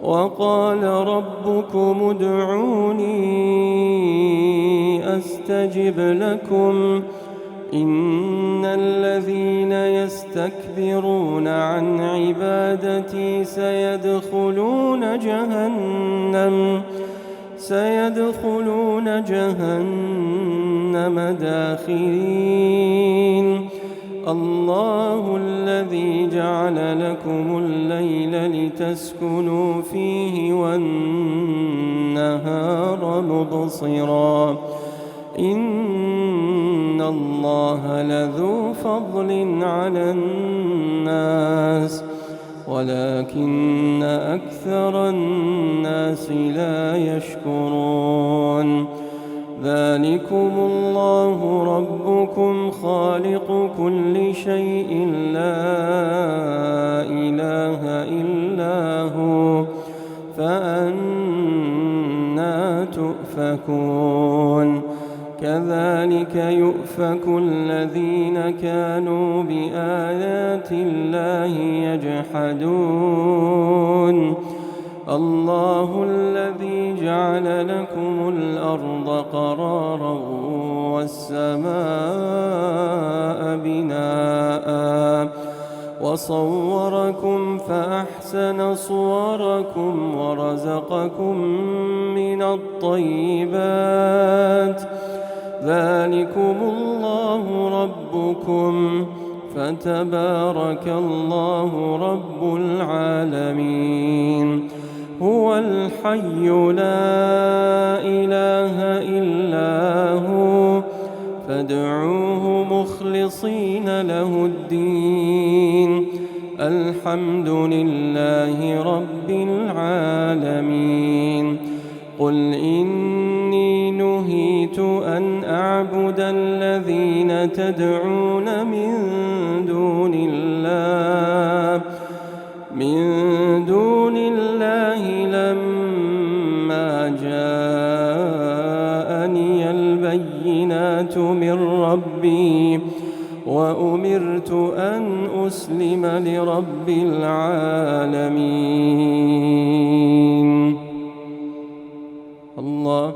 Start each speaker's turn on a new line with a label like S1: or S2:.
S1: وقال ربكم ادعوني أستجب لكم إن الذين يستكبرون عن عبادتي سيدخلون جهنم داخرين الله الذي جعل لكم الليل لتسكنوا فيه والنهار مبصرا إن الله لذو فضل على الناس ولكن أكثر الناس لا يشكرون ذلكم الله ربكم خالق كل شيء لا إله إلا هو فأنى تؤفكون كذلك يؤفك الذين كانوا بآيات الله يجحدون الله الذي جعل لكم الأرض قرارا والسماء بناء وصوركم فأحسن صوركم ورزقكم من الطيبات ذلكم الله ربكم فتبارك الله رب العالمين هو الحي لا إله إلا هو فادعوه مخلصين له الدين الحمد لله رب العالمين قل إني نهيت أن أعبد الذين تدعون من دون الله لما جاءني البينات من ربي وأمرت أن أسلم لرب العالمين الله